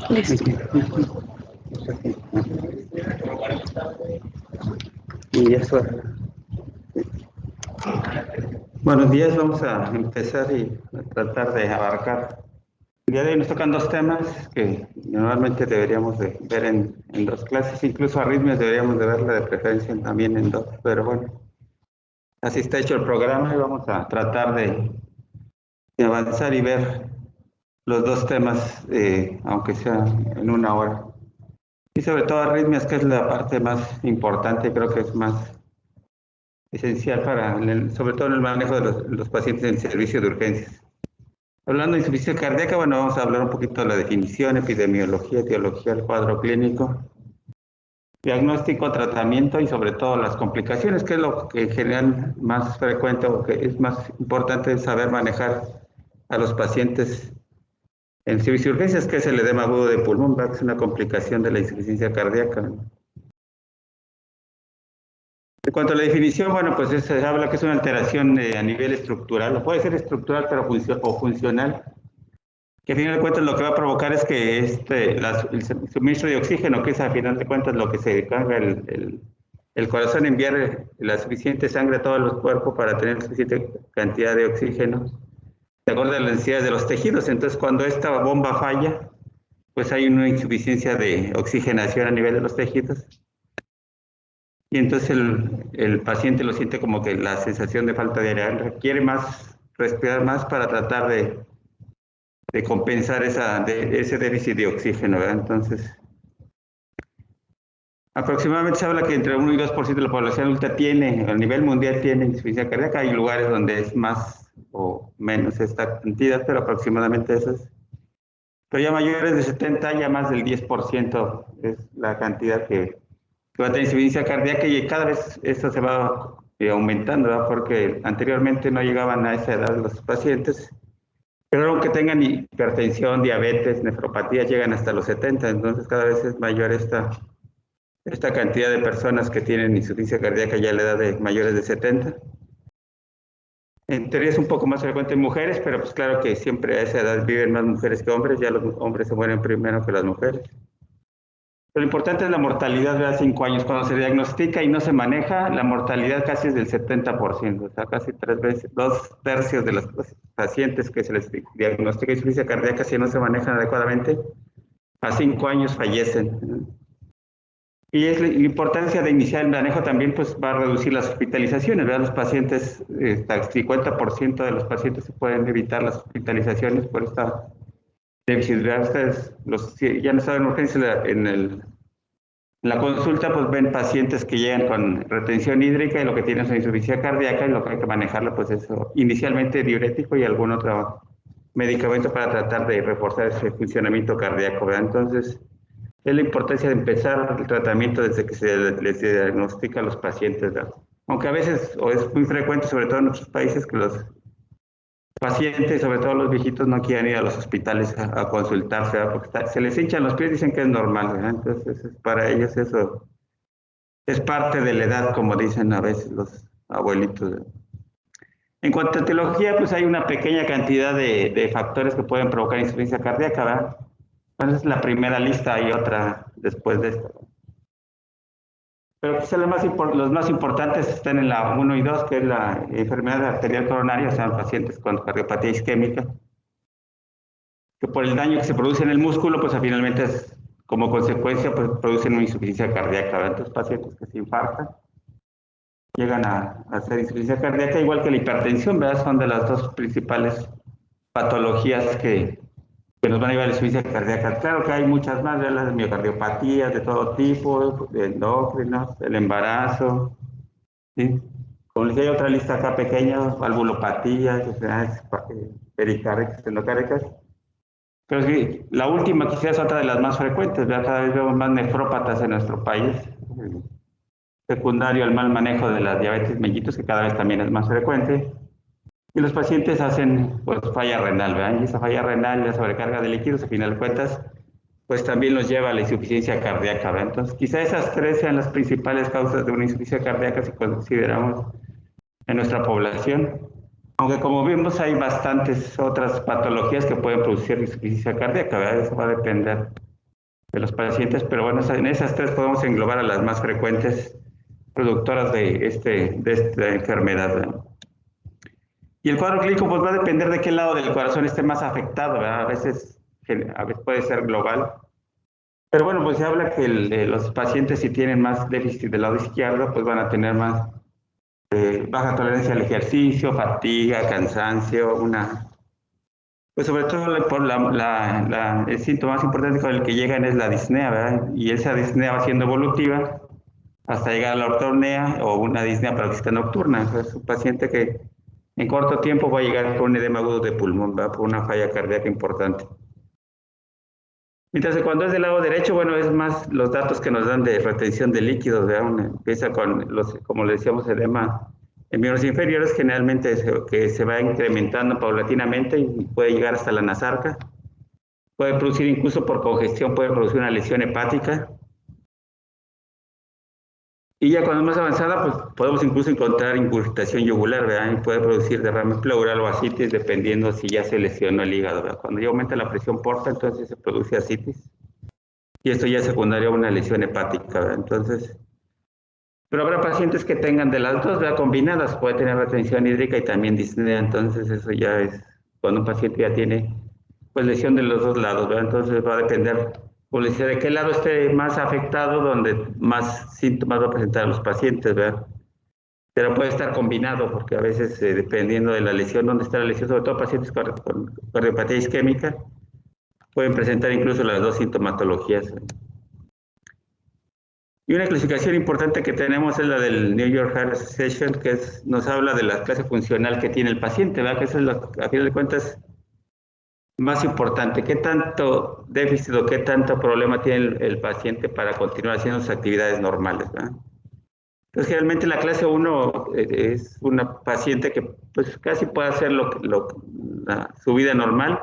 Listo. Y eso. Buenos días, vamos a empezar y a tratar de abarcar. El día de hoy nos tocan dos temas que normalmente deberíamos de ver en dos clases, incluso arritmias deberíamos de verla de preferencia también en dos, pero bueno, así está hecho el programa y vamos a tratar de avanzar y ver los dos temas, aunque sea en una hora. Y sobre todo arritmias, que es la parte más importante, creo que es más esencial para, sobre todo en el manejo de los pacientes en servicio de urgencias. Hablando de insuficiencia cardíaca, bueno, vamos a hablar un poquito de la definición, epidemiología, etiología del cuadro clínico, diagnóstico, tratamiento y sobre todo las complicaciones, que es lo que en general más frecuente o que es más importante saber manejar a los pacientes en servicio de urgencias, que es el edema agudo de pulmón, que es una complicación de la insuficiencia cardíaca. En cuanto a la definición, bueno, pues se habla que es una alteración a nivel estructural, o puede ser estructural pero funcional, que a final de cuentas lo que va a provocar es que el suministro de oxígeno, que es a final de cuentas lo que se encarga el corazón, enviar la suficiente sangre a todos los cuerpos para tener suficiente cantidad de oxígeno, de acuerdo a las necesidades de los tejidos. Entonces, cuando esta bomba falla, pues hay una insuficiencia de oxigenación a nivel de los tejidos. Y entonces el paciente lo siente como que la sensación de falta de aire, requiere más, respirar más para tratar de compensar ese déficit de oxígeno, ¿verdad? Entonces, aproximadamente se habla que entre 1 y 2% de la población adulta a nivel mundial tiene insuficiencia cardíaca. Hay lugares donde es más o menos esta cantidad, pero aproximadamente eso es. Pero ya mayores de 70, ya más del 10% es la cantidad que va a tener insuficiencia cardíaca, y cada vez esto se va aumentando, ¿verdad? Porque anteriormente no llegaban a esa edad los pacientes, pero aunque tengan hipertensión, diabetes, nefropatía, llegan hasta los 70, entonces cada vez es mayor esta cantidad de personas que tienen insuficiencia cardíaca ya a la edad de mayores de 70. En teoría es un poco más frecuente en mujeres, pero pues claro que siempre a esa edad viven más mujeres que hombres, ya los hombres se mueren primero que las mujeres. Pero lo importante es la mortalidad de 5 años. Cuando se diagnostica y no se maneja, la mortalidad casi es del 70%, o sea, casi 2/3 de los pacientes que se les diagnostica insuficiencia cardíaca, si no se manejan adecuadamente, a 5 años fallecen. Y es la importancia de iniciar el manejo también, pues va a reducir las hospitalizaciones, ¿verdad? Los pacientes, hasta el 50% de los pacientes se pueden evitar las hospitalizaciones por esta déficit. Ustedes, si ya no saben urgencia en la consulta, pues ven pacientes que llegan con retención hídrica y lo que tienen es insuficiencia cardíaca, y lo que hay que manejarlo, pues eso, inicialmente diurético y algún otro medicamento para tratar de reforzar ese funcionamiento cardíaco, ¿verdad? Entonces, es la importancia de empezar el tratamiento desde que se les diagnostica a los pacientes, ¿verdad? Aunque a veces, o es muy frecuente, sobre todo en nuestros países, que los pacientes, sobre todo los viejitos, no quieren ir a los hospitales a consultarse, ¿verdad? Porque se les hinchan los pies, dicen que es normal, ¿verdad? Entonces, para ellos eso es parte de la edad, como dicen a veces los abuelitos, ¿verdad? En cuanto a etiología, pues hay una pequeña cantidad de factores que pueden provocar insuficiencia cardíaca, ¿verdad? Entonces, es la primera lista, hay otra después de esto. Pero quizá los más importantes están en la 1 y 2, que es la enfermedad arterial coronaria, o sea, pacientes con cardiopatía isquémica, que por el daño que se produce en el músculo, pues finalmente como consecuencia, pues producen una insuficiencia cardíaca, ¿verdad? Entonces, pacientes que se infartan llegan a hacer insuficiencia cardíaca, igual que la hipertensión, ¿verdad? Son de las dos principales patologías que nos van a llevar a la insuficiencia cardíaca. Claro que hay muchas más, ¿verdad? Las miocardiopatías de todo tipo, de endocrinos, el embarazo, ¿sí? Como les decía, hay otra lista acá pequeña, valvulopatías, enfermedades pericárdicas, endocárdicas. Pero sí, la última quizás es otra de las más frecuentes, ¿verdad? Cada vez vemos más nefrópatas en nuestro país, secundario al mal manejo de la diabetes mellitus, que cada vez también es más frecuente. Y los pacientes hacen pues falla renal, ¿verdad? Y esa falla renal, la sobrecarga de líquidos, a final de cuentas, pues también los lleva a la insuficiencia cardíaca, ¿verdad? Entonces, quizá esas tres sean las principales causas de una insuficiencia cardíaca si consideramos en nuestra población. Aunque como vimos hay bastantes otras patologías que pueden producir insuficiencia cardíaca, ¿verdad? Eso va a depender de los pacientes, pero bueno, en esas tres podemos englobar a las más frecuentes productoras de esta enfermedad, ¿verdad? Y el cuadro clínico pues va a depender de qué lado del corazón esté más afectado, ¿verdad? A veces puede ser global. Pero bueno, pues se habla que los pacientes si tienen más déficit del lado izquierdo, pues van a tener más baja tolerancia al ejercicio, fatiga, cansancio, pues sobre todo por el síntoma más importante con el que llegan es la disnea, ¿verdad? Y esa disnea va siendo evolutiva hasta llegar a la ortornea o una disnea paroxística nocturna. Es un paciente que en corto tiempo va a llegar con un edema agudo de pulmón, ¿verdad? Por una falla cardíaca importante. Mientras que cuando es del lado derecho, bueno, es más los datos que nos dan de retención de líquidos, ¿verdad? Empieza con como le decíamos, edema en miembros inferiores, generalmente que se va incrementando paulatinamente y puede llegar hasta la nasarca. Puede producir incluso por congestión, puede producir una lesión hepática. Y ya cuando es más avanzada, pues podemos incluso encontrar ingurgitación yugular, ¿verdad? Y puede producir derrame pleural o ascitis, dependiendo si ya se lesionó el hígado, ¿verdad? Cuando ya aumenta la presión porta, entonces se produce ascitis. Y esto ya es secundario a una lesión hepática, ¿verdad? Entonces, pero habrá pacientes que tengan de las dos, ¿verdad? Combinadas, puede tener retención hídrica y también disnea, entonces eso ya es cuando un paciente ya tiene pues lesión de los dos lados, ¿verdad? Entonces va a depender, como les decía, de qué lado esté más afectado, donde más síntomas va a presentar a los pacientes, ¿verdad? Pero puede estar combinado, porque a veces, dependiendo de la lesión, dónde está la lesión, sobre todo pacientes con cardiopatía isquémica, pueden presentar incluso las dos sintomatologías, ¿verdad? Y una clasificación importante que tenemos es la del New York Heart Association, que nos habla de la clase funcional que tiene el paciente, ¿verdad? Que eso es a fin de cuentas más importante. ¿Qué tanto déficit o qué tanto problema tiene el paciente para continuar haciendo sus actividades normales, ¿verdad? Entonces, generalmente la clase 1 es una paciente que pues casi puede hacer su vida normal.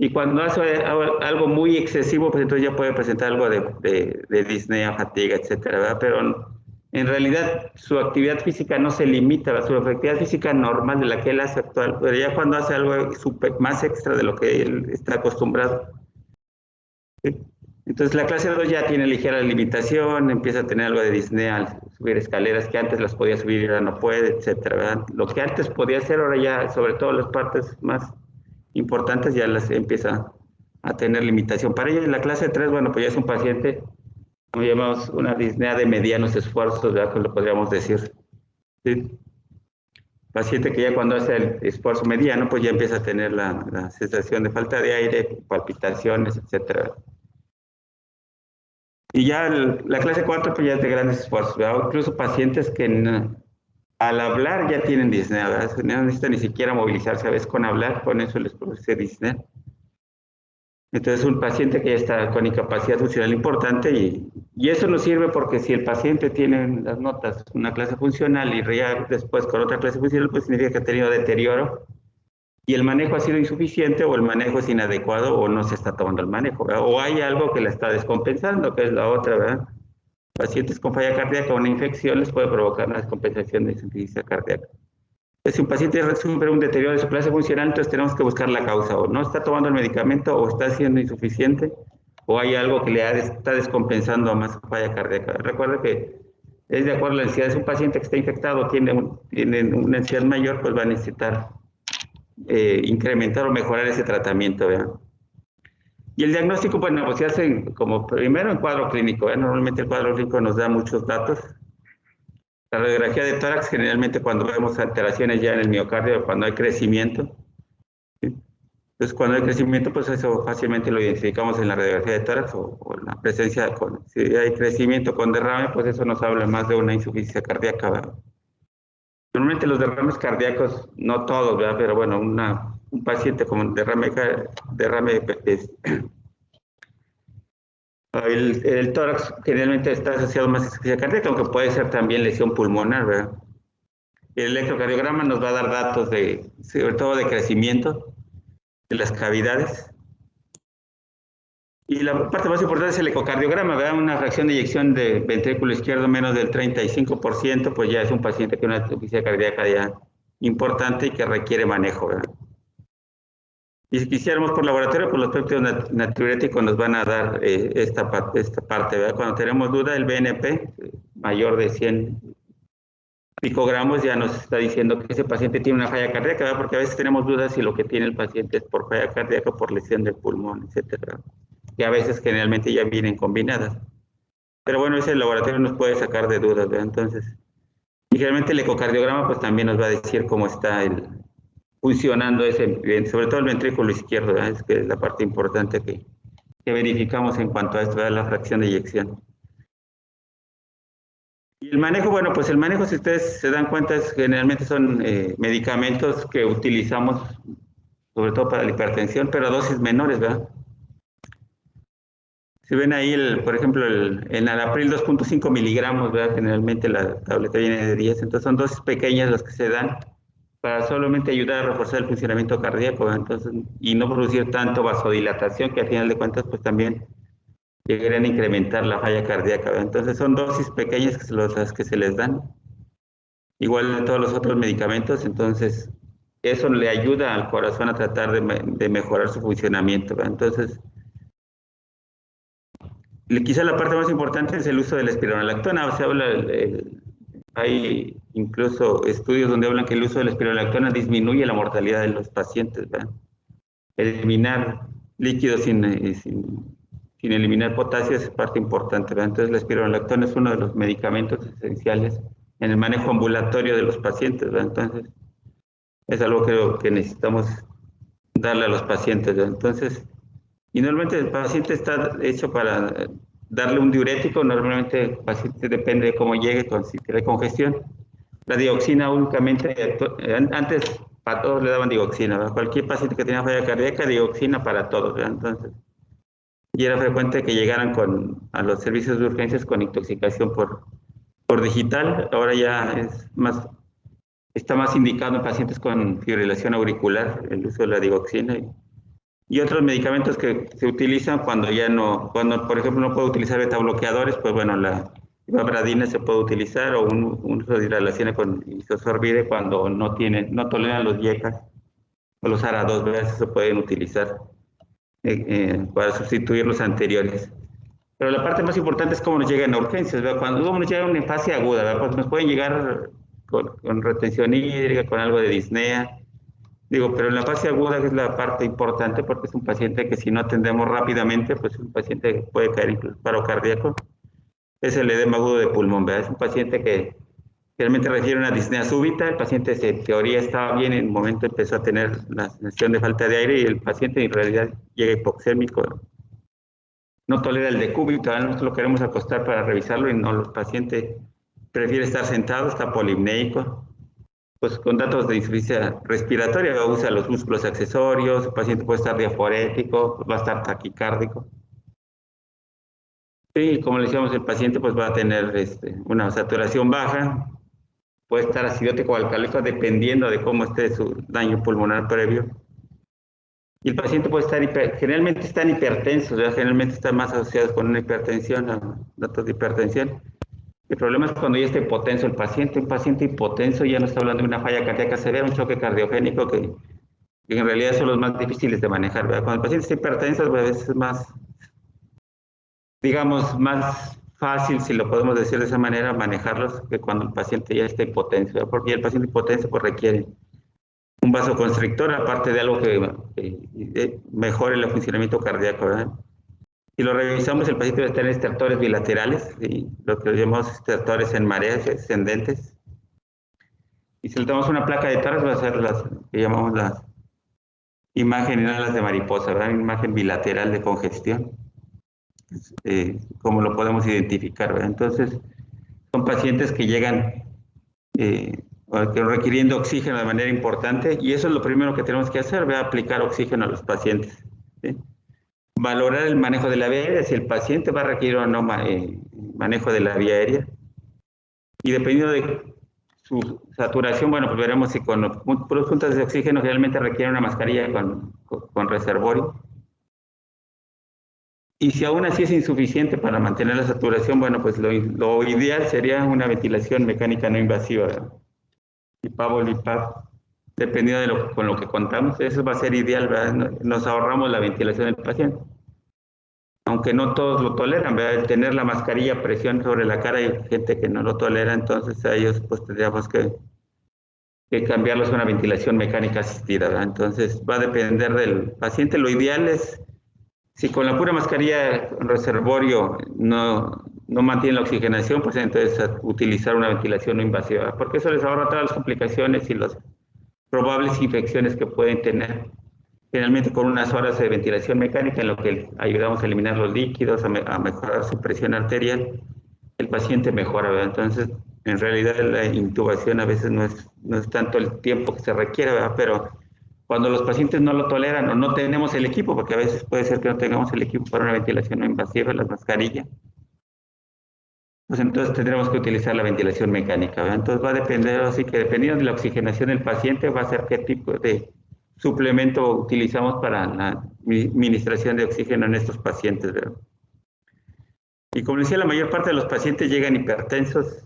Y cuando hace algo muy excesivo, pues entonces ya puede presentar algo de disnea, fatiga, etcétera, ¿verdad? Pero en realidad su actividad física no se limita, ¿verdad? Su actividad física normal de la que él hace actual, pero ya cuando hace algo más extra de lo que él está acostumbrado. ¿Sí? Entonces la clase 2 ya tiene ligera limitación, empieza a tener algo de disnea al subir escaleras que antes las podía subir y ahora no puede, etcétera, ¿verdad? Lo que antes podía hacer, ahora ya, sobre todo las partes más importantes, ya las empieza a tener limitación. Para ello, en la clase 3, bueno, pues ya es un paciente, como llamamos, una disnea de medianos esfuerzos, ¿verdad? Que lo podríamos decir. ¿Sí? Paciente que ya cuando hace el esfuerzo mediano, pues ya empieza a tener la sensación de falta de aire, palpitaciones, etcétera. Y ya la clase 4, pues ya es de grandes esfuerzos, ¿verdad? Incluso pacientes que al hablar ya tienen disnea, ¿verdad? No necesitan ni siquiera movilizarse a veces con hablar, con eso les produce disnea. Entonces, un paciente que ya está con incapacidad funcional importante y eso nos sirve porque si el paciente tiene las notas, una clase funcional y ya después con otra clase funcional, pues significa que ha tenido deterioro y el manejo ha sido insuficiente o el manejo es inadecuado o no se está tomando el manejo, ¿verdad? O hay algo que la está descompensando, que es la otra, ¿verdad? Pacientes con falla cardíaca o una infección les puede provocar una descompensación de insuficiencia cardíaca. Si un paciente sufre un deterioro de su clase funcional, entonces tenemos que buscar la causa, o no está tomando el medicamento, o está siendo insuficiente, o hay algo que está descompensando a más falla cardíaca. Recuerda que es de acuerdo a la necesidad. Si un paciente que está infectado tiene una necesidad mayor, pues va a necesitar incrementar o mejorar ese tratamiento, ¿verdad? Y el diagnóstico, bueno, pues se hace como primero en cuadro clínico, ¿verdad? Normalmente el cuadro clínico nos da muchos datos. La radiografía de tórax, generalmente cuando vemos alteraciones ya en el miocardio, cuando hay crecimiento. ¿Sí? Entonces, cuando hay crecimiento, pues eso fácilmente lo identificamos en la radiografía de tórax o la presencia, si hay crecimiento con derrame, pues eso nos habla más de una insuficiencia cardíaca, ¿verdad? Normalmente los derrames cardíacos, no todos, ¿verdad? Pero bueno, un paciente con derrame el tórax generalmente está asociado más a insuficiencia cardíaca, aunque puede ser también lesión pulmonar, ¿verdad? El electrocardiograma nos va a dar datos sobre todo de crecimiento de las cavidades. Y la parte más importante es el ecocardiograma, ¿verdad? Una fracción de eyección de ventrículo izquierdo menos del 35%, pues ya es un paciente que una insuficiencia cardíaca ya importante y que requiere manejo, ¿verdad? Y si quisiéramos por laboratorio, pues los péptidos natriuréticos nos van a dar esta parte, ¿verdad? Cuando tenemos duda, el BNP mayor de 100 picogramos ya nos está diciendo que ese paciente tiene una falla cardíaca, ¿verdad? Porque a veces tenemos dudas si lo que tiene el paciente es por falla cardíaca o por lesión del pulmón, etcétera. Y a veces generalmente ya vienen combinadas. Pero bueno, ese laboratorio nos puede sacar de dudas, ¿verdad? Entonces, y generalmente el ecocardiograma pues también nos va a decir cómo está funcionando sobre todo el ventrículo izquierdo, ¿verdad? Es que es la parte importante que verificamos en cuanto a esto, ¿verdad? La fracción de eyección. Y el manejo, bueno, pues el manejo, si ustedes se dan cuenta, generalmente son medicamentos que utilizamos sobre todo para la hipertensión, pero a dosis menores, ¿verdad? Si ven ahí, por ejemplo, el enalapril 2.5 miligramos, ¿verdad? Generalmente la tableta viene de 10, entonces son dosis pequeñas las que se dan para solamente ayudar a reforzar el funcionamiento cardíaco, ¿verdad? Entonces, y no producir tanto vasodilatación, que al final de cuentas, pues también llegarían a incrementar la falla cardíaca, ¿verdad? Entonces son dosis pequeñas las que se les dan, igual de todos los otros medicamentos, entonces eso le ayuda al corazón a tratar de mejorar su funcionamiento, ¿verdad? Entonces, quizá la parte más importante es el uso de la espironolactona. Se habla, hay incluso estudios donde hablan que el uso de la espironolactona disminuye la mortalidad de los pacientes, ¿verdad? Eliminar líquidos sin eliminar potasio es parte importante, ¿verdad? Entonces la espironolactona es uno de los medicamentos esenciales en el manejo ambulatorio de los pacientes, ¿verdad? Entonces es algo que necesitamos darle a los pacientes, ¿verdad? Entonces, y normalmente el paciente está hecho para darle un diurético, normalmente el paciente depende de cómo llegue, si tiene congestión. La dioxina únicamente, antes para todos le daban dioxina, ¿verdad? Cualquier paciente que tenía falla cardíaca, dioxina para todos, ¿verdad? Entonces, y era frecuente que llegaran a los servicios de urgencias con intoxicación por digital. Ahora ya está más indicado en pacientes con fibrilación auricular el uso de la digoxina y otros medicamentos que se utilizan cuando ya no, cuando por ejemplo no puedo utilizar beta-bloqueadores, pues bueno, la ibabradina se puede utilizar o un uso de hidralacina con isosorbide cuando no toleran los YECAS o los ARA2, ¿verdad? Se pueden utilizar para sustituir los anteriores. Pero la parte más importante es cómo nos llegan a urgencias, ¿verdad? Cuando nos llegan en fase aguda, ¿verdad? Pues nos pueden llegar con retención hídrica, con algo de disnea. Digo, pero en la fase aguda es la parte importante porque es un paciente que si no atendemos rápidamente, pues es un paciente que puede caer incluso en paro cardíaco. Es el edema agudo de pulmón, ¿verdad? Es un paciente que realmente requiere una disnea súbita. El paciente en teoría estaba bien, en el momento empezó a tener la sensación de falta de aire y el paciente en realidad llega hipoxémico. No tolera el decúbito, nosotros lo queremos acostar para revisarlo y no, el paciente prefiere estar sentado, está polimneico. Pues con datos de insuficiencia respiratoria, usa los músculos accesorios, el paciente puede estar diaforético, va a estar taquicárdico. Y como le decíamos, el paciente pues va a tener una saturación baja, puede estar acidótico o alcalítico dependiendo de cómo esté su daño pulmonar previo. Y el paciente puede estar, generalmente están hipertensos, ¿verdad? Generalmente están más asociados con una hipertensión, datos de hipertensión. El problema es cuando ya está hipotenso el paciente. Un paciente hipotenso ya no está hablando de una falla cardíaca severa, un choque cardiogénico que en realidad son los más difíciles de manejar, ¿verdad? Cuando el paciente está hipertenso, pues a veces es más, digamos, más fácil, si lo podemos decir de esa manera, manejarlos que cuando el paciente ya está hipotenso, ¿verdad? Porque el paciente hipotenso pues requiere un vasoconstrictor, aparte de algo que mejore el funcionamiento cardíaco, ¿verdad? Si lo revisamos, el paciente va a tener estertores bilaterales, ¿sí? Lo que llamamos estertores en mareas ascendentes. Y si le damos una placa de Torres, va a ser las que llamamos las imágenes, no las de mariposa, ¿verdad? Una imagen bilateral de congestión, como lo podemos identificar, ¿verdad? Entonces, son pacientes que llegan requiriendo oxígeno de manera importante, y eso es lo primero que tenemos que hacer, ¿verdad? Aplicar oxígeno a los pacientes, ¿sí? Valorar el manejo de la vía aérea, si el paciente va a requerir o no manejo de la vía aérea. Y dependiendo de su saturación, bueno, pues veremos si con puros puntos de oxígeno realmente requiere una mascarilla con reservorio. Y si aún así es insuficiente para mantener la saturación, bueno, pues lo ideal sería una ventilación mecánica no invasiva, ¿verdad? IPAP, dependiendo de con lo que contamos, eso va a ser ideal, ¿verdad? Nos ahorramos la ventilación del paciente. Aunque no todos lo toleran, ¿verdad? El tener la mascarilla a presión sobre la cara, hay gente que no lo tolera, entonces a ellos pues tendríamos que cambiarlos a una ventilación mecánica asistida, ¿verdad? Entonces va a depender del paciente. Lo ideal es, si con la pura mascarilla reservorio no mantiene la oxigenación, pues entonces utilizar una ventilación no invasiva, ¿verdad? Porque eso les ahorra todas las complicaciones y las probables infecciones que pueden tener. Finalmente, con unas horas de ventilación mecánica, en lo que ayudamos a eliminar los líquidos, a mejorar su presión arterial, el paciente mejora, ¿verdad? Entonces, en realidad la intubación a veces no es tanto el tiempo que se requiere, ¿verdad? Pero cuando los pacientes no lo toleran o no tenemos el equipo, porque a veces puede ser que no tengamos el equipo para una ventilación no invasiva, las mascarillas, pues entonces tendremos que utilizar la ventilación mecánica, ¿verdad? Entonces va a depender, así que dependiendo de la oxigenación del paciente, va a ser qué tipo de suplemento utilizamos para la administración de oxígeno en estos pacientes, ¿verdad? Y como decía, la mayor parte de los pacientes llegan hipertensos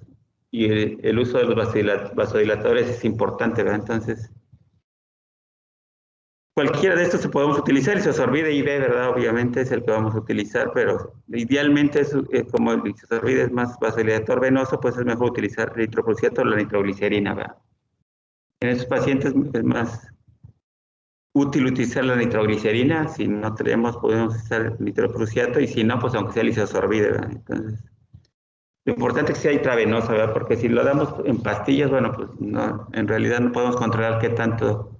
y el uso de los vasodilatadores es importante, ¿verdad? Entonces, cualquiera de estos se podemos utilizar, el Isosorbide IV, ¿verdad? Obviamente es el que vamos a utilizar, pero idealmente como el Isosorbide es más vasodilatador venoso, pues es mejor utilizar eritrocruciato o la nitroglicerina, ¿verdad? En esos pacientes es más útil utilizar la nitroglicerina, si no tenemos podemos usar nitrocruciato y si no, pues aunque sea el Isosorbide, ¿verdad? Entonces, lo importante es que sea intravenosa, ¿verdad? Porque si lo damos en pastillas, bueno, pues no, en realidad no podemos controlar qué tanto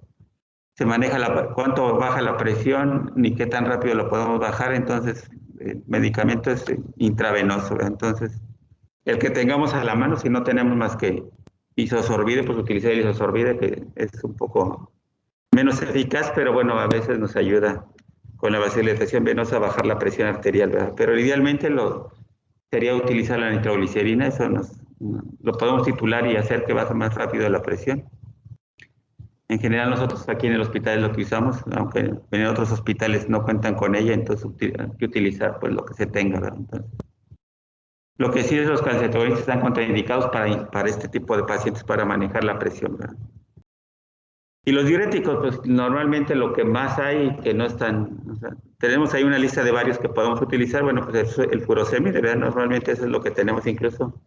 se maneja cuánto baja la presión, ni qué tan rápido lo podemos bajar, entonces el medicamento es intravenoso, ¿verdad? Entonces, el que tengamos a la mano, si no tenemos más que Isosorbide, pues utilizar el Isosorbide, que es un poco menos eficaz, pero bueno, a veces nos ayuda con la vasodilatación venosa a bajar la presión arterial, ¿verdad? Pero idealmente sería utilizar la nitroglicerina, lo podemos titular y hacer que baje más rápido la presión. En general nosotros aquí en el hospital es lo que usamos, aunque en otros hospitales no cuentan con ella, entonces hay que utilizar pues lo que se tenga, ¿verdad? Entonces, lo que sí es los calcetonistas están contraindicados para este tipo de pacientes para manejar la presión, ¿verdad? Y los diuréticos, pues normalmente lo que más hay que no están, o sea, tenemos ahí una lista de varios que podemos utilizar, bueno, pues el furosemide, ¿verdad? Normalmente eso es lo que tenemos incluso.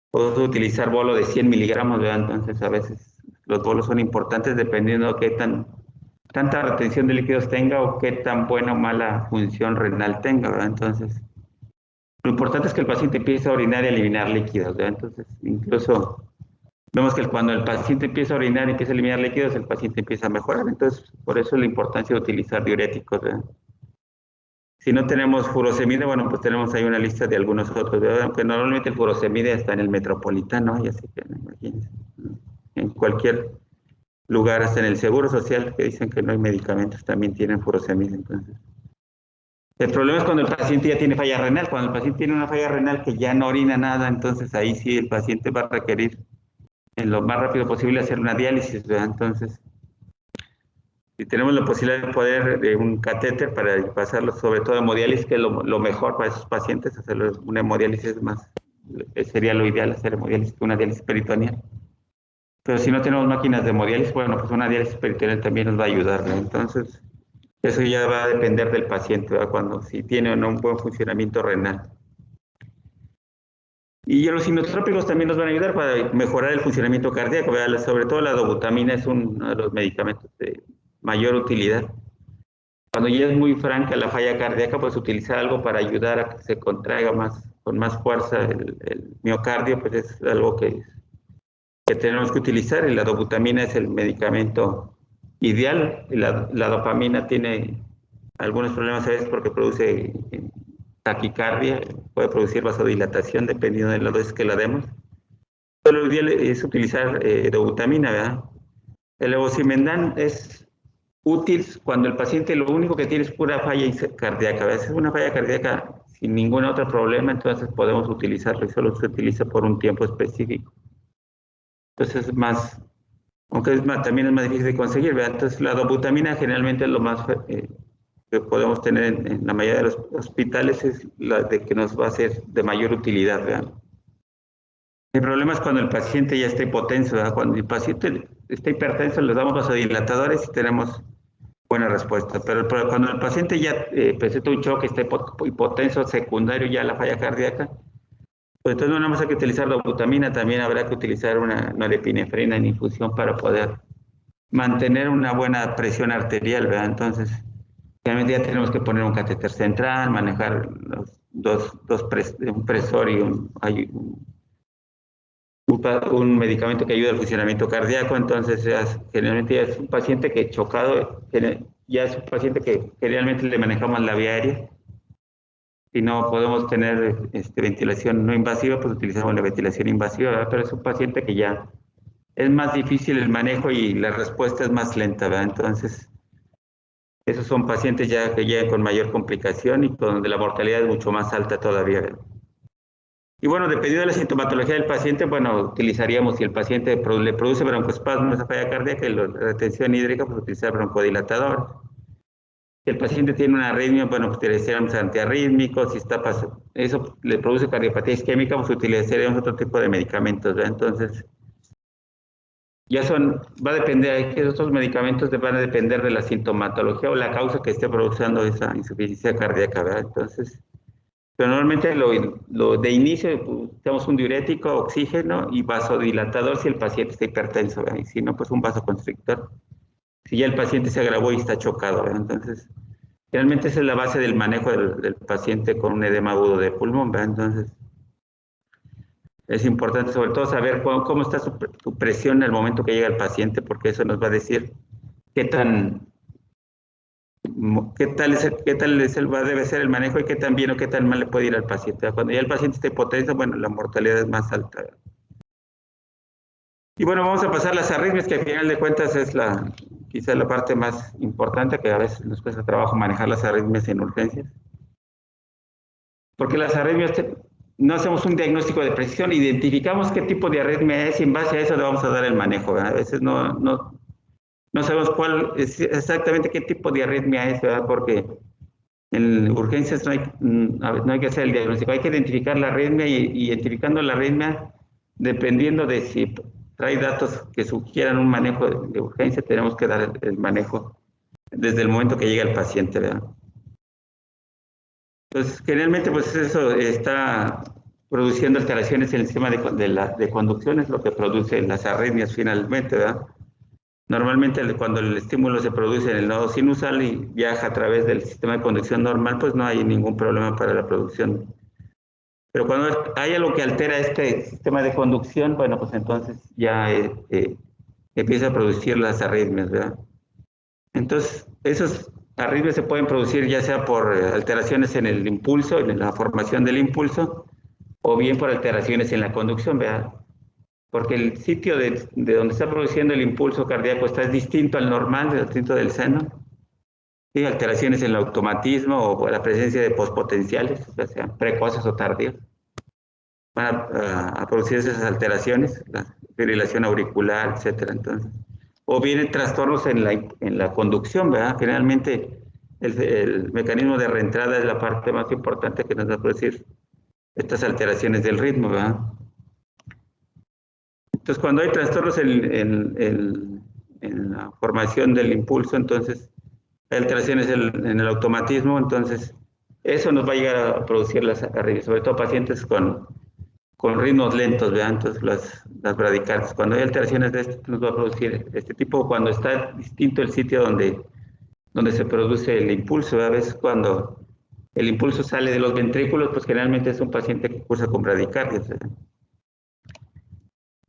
Podemos utilizar bolo de 100 miligramos, ¿verdad? Entonces a veces los bolos son importantes dependiendo de qué tanta retención de líquidos tenga o qué tan buena o mala función renal tenga, ¿verdad? Entonces, lo importante es que el paciente empiece a orinar y a eliminar líquidos, ¿verdad? Entonces, incluso vemos que cuando el paciente empieza a orinar y empieza a eliminar líquidos, el paciente empieza a mejorar. Entonces, por eso la importancia de utilizar diuréticos, ¿verdad? Si no tenemos furosemide, bueno, pues tenemos ahí una lista de algunos otros, ¿verdad? Aunque normalmente el furosemide está en el Metropolitano, y así que imagínense, en cualquier lugar, hasta en el Seguro Social, que dicen que no hay medicamentos, también tienen furosemide. Entonces, el problema es cuando el paciente ya tiene falla renal. Cuando el paciente tiene una falla renal que ya no orina nada, entonces ahí sí el paciente va a requerir en lo más rápido posible hacer una diálisis, ¿verdad? Entonces, si tenemos la posibilidad de poder de un catéter para pasarlo sobre todo hemodiálisis, que es lo mejor para esos pacientes, hacerlo una hemodiálisis más, sería lo ideal hacer hemodiálisis que una diálisis peritoneal. Pero si no tenemos máquinas de hemodiálisis, bueno, pues una diálisis peritoneal también nos va a ayudar, ¿no? Entonces, eso ya va a depender del paciente, ¿verdad? Si tiene o no un buen funcionamiento renal. Y los inotrópicos también nos van a ayudar para mejorar el funcionamiento cardíaco, ¿verdad? Sobre todo la dobutamina es uno de los medicamentos de mayor utilidad. Cuando ya es muy franca la falla cardíaca, pues utilizar algo para ayudar a que se contraiga con más fuerza el miocardio, pues es algo que tenemos que utilizar, y la dobutamina es el medicamento ideal. Y la dopamina tiene algunos problemas a veces porque produce taquicardia, puede producir vasodilatación dependiendo de la dosis que la demos. Pero lo ideal es utilizar dobutamina, ¿verdad? El levosimendan es útil cuando el paciente lo único que tiene es pura falla cardíaca. A veces una falla cardíaca sin ningún otro problema, entonces podemos utilizarlo y solo se utiliza por un tiempo específico. Entonces es más, aunque también es más difícil de conseguir, ¿verdad? Entonces la dobutamina generalmente es lo más que podemos tener en la mayoría de los hospitales, es la de que nos va a ser de mayor utilidad, ¿verdad? El problema es cuando el paciente ya está hipotenso, ¿verdad? Cuando el paciente está hipertenso, les damos vasodilatadores y tenemos buena respuesta. Pero cuando el paciente ya presenta un choque, está hipotenso secundario ya a la falla cardíaca, pues entonces no nada más hay que utilizar dobutamina, también habrá que utilizar una norepinefrina en infusión para poder mantener una buena presión arterial, ¿verdad? Entonces, realmente ya tenemos que poner un catéter central, manejar los un presor y un medicamento que ayuda al funcionamiento cardíaco. Entonces, generalmente ya es un paciente que chocado, ya es un paciente que generalmente le manejamos la vía aérea. Si no podemos tener ventilación no invasiva, pues utilizamos la ventilación invasiva, ¿verdad? Pero es un paciente que ya es más difícil el manejo y la respuesta es más lenta, ¿verdad? Entonces, esos son pacientes ya que llegan con mayor complicación y donde la mortalidad es mucho más alta todavía, ¿verdad? Y bueno, dependiendo de la sintomatología del paciente, bueno, utilizaríamos, si el paciente le produce broncoespasmo, esa falla cardíaca y la retención hídrica, pues utilizar broncodilatador. Si el paciente tiene una arritmia, bueno, pues utilizaríamos antiarrítmicos. Si eso le produce cardiopatía isquémica, pues utilizaríamos otro tipo de medicamentos, ¿verdad? Entonces, va a depender, esos medicamentos van a depender de la sintomatología o la causa que esté produciendo esa insuficiencia cardíaca, ¿verdad? Entonces, pero normalmente lo de inicio, pues, tenemos un diurético, oxígeno y vasodilatador si el paciente está hipertenso, ¿verdad? Y si no, pues un vasoconstrictor. Si ya el paciente se agravó y está chocado, ¿verdad? Entonces, realmente esa es la base del manejo del paciente con un edema agudo de pulmón, ¿verdad? Entonces, es importante sobre todo saber cómo está su presión en el momento que llega el paciente, porque eso nos va a decir qué tal debe ser el manejo y qué tan bien o qué tan mal le puede ir al paciente. Cuando ya el paciente está hipotenso, bueno, la mortalidad es más alta. Y bueno, vamos a pasar las arritmias, que al final de cuentas es quizá la parte más importante, que a veces nos cuesta trabajo manejar las arritmias en urgencias. Porque las arritmias, no hacemos un diagnóstico de precisión, identificamos qué tipo de arritmia es y en base a eso le vamos a dar el manejo, ¿verdad? A veces no sabemos exactamente qué tipo de arritmia es, ¿verdad? Porque en urgencias no hay que hacer el diagnóstico, hay que identificar la arritmia y identificando la arritmia, dependiendo de si trae datos que sugieran un manejo de urgencia, tenemos que dar el manejo desde el momento que llega el paciente, ¿verdad? Entonces, generalmente, pues eso está produciendo alteraciones en el sistema de conducción, es lo que produce las arritmias finalmente, ¿verdad? Normalmente cuando el estímulo se produce en el nodo sinusal y viaja a través del sistema de conducción normal, pues no hay ningún problema para la producción. Pero cuando hay algo que altera este sistema de conducción, bueno, pues entonces ya empieza a producir las arritmias, ¿verdad? Entonces, esos arritmias se pueden producir ya sea por alteraciones en el impulso, en la formación del impulso, o bien por alteraciones en la conducción, ¿verdad? Porque el sitio de donde está produciendo el impulso cardíaco está distinto al normal, distinto del seno. Hay alteraciones en el automatismo o la presencia de pospotenciales, ya sean precoces o tardíos. Van a producir esas alteraciones, la fibrilación auricular, etcétera. Entonces, o vienen trastornos en la conducción, ¿verdad? Generalmente el mecanismo de reentrada es la parte más importante que nos va a producir estas alteraciones del ritmo, ¿verdad? Entonces, cuando hay trastornos en la formación del impulso, entonces hay alteraciones en el automatismo, entonces eso nos va a llegar a producir las arritmias, sobre todo pacientes con ritmos lentos, ¿verdad? Entonces las bradicardias. Cuando hay alteraciones de esto, nos va a producir este tipo, cuando está distinto el sitio donde se produce el impulso, ¿verdad? A veces cuando el impulso sale de los ventrículos, pues generalmente es un paciente que cursa con bradicardias, ¿verdad?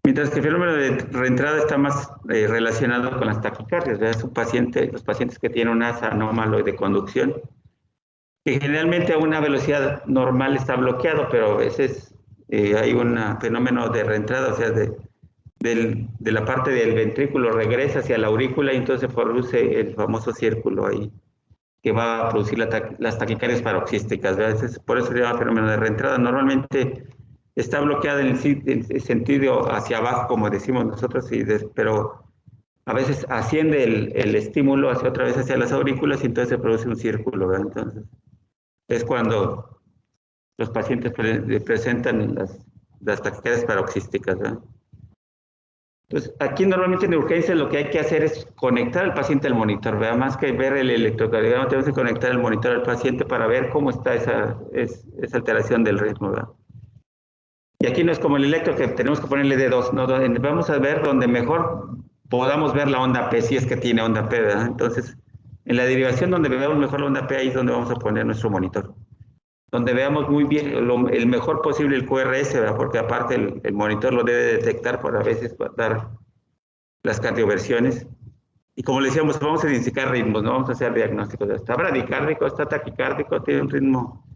Mientras que el fenómeno de reentrada está más relacionado con las taquicardias, ¿verdad? Es los pacientes que tienen un asa anómalo de conducción, que generalmente a una velocidad normal está bloqueado, pero a veces hay un fenómeno de reentrada, o sea, de la parte del ventrículo regresa hacia la aurícula y entonces se produce el famoso círculo ahí, que va a producir las taquicardias paroxísticas, ¿verdad? Por eso se llama fenómeno de reentrada. Normalmente está bloqueada en el sentido hacia abajo, como decimos nosotros, pero a veces asciende el estímulo hacia otra vez hacia las aurículas y entonces se produce un círculo, ¿verdad? Entonces, es cuando los pacientes presentan las taquicardias paroxísticas, ¿verdad? Entonces, aquí normalmente en urgencias lo que hay que hacer es conectar al paciente al monitor, ¿verdad? Más que ver el electrocardiograma, tenemos que conectar el monitor al paciente para ver cómo está esa alteración del ritmo, ¿verdad? Y aquí no es como el electro que tenemos que ponerle de dos, ¿no? Vamos a ver donde mejor podamos ver la onda P, si es que tiene onda P, ¿verdad? Entonces, en la derivación donde veamos mejor la onda P, ahí es donde vamos a poner nuestro monitor. Donde veamos muy bien, el mejor posible el QRS, ¿verdad? Porque aparte el monitor lo debe detectar para a veces dar las cardioversiones. Y como le decíamos, vamos a identificar ritmos, no vamos a hacer diagnósticos. Está bradicárdico, está taquicárdico, tiene un ritmo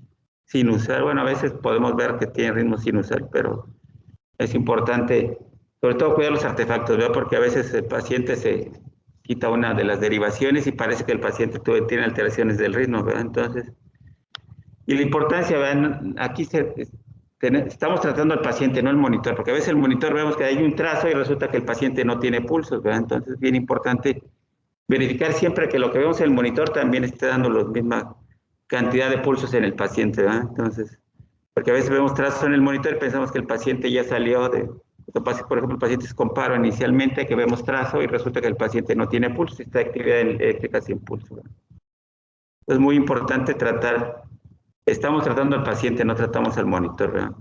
sinusal. Bueno, a veces podemos ver que tiene ritmo sinusal, pero es importante, sobre todo, cuidar los artefactos, ¿verdad? Porque a veces el paciente se quita una de las derivaciones y parece que el paciente tiene alteraciones del ritmo, ¿verdad? Entonces, y la importancia, ¿verdad? Aquí estamos tratando al paciente, no al monitor, porque a veces el monitor vemos que hay un trazo y resulta que el paciente no tiene pulsos, ¿verdad? Entonces es bien importante verificar siempre que lo que vemos en el monitor también esté dando la misma cantidad de pulsos en el paciente, ¿verdad? Entonces, porque a veces vemos trazos en el monitor y pensamos que el paciente ya salió de... Por ejemplo, el paciente es con paro inicialmente, que vemos trazo y resulta que el paciente no tiene pulso, está actividad eléctrica sin pulso, ¿verdad? Es muy importante tratar... Estamos tratando al paciente, no tratamos al monitor, ¿verdad?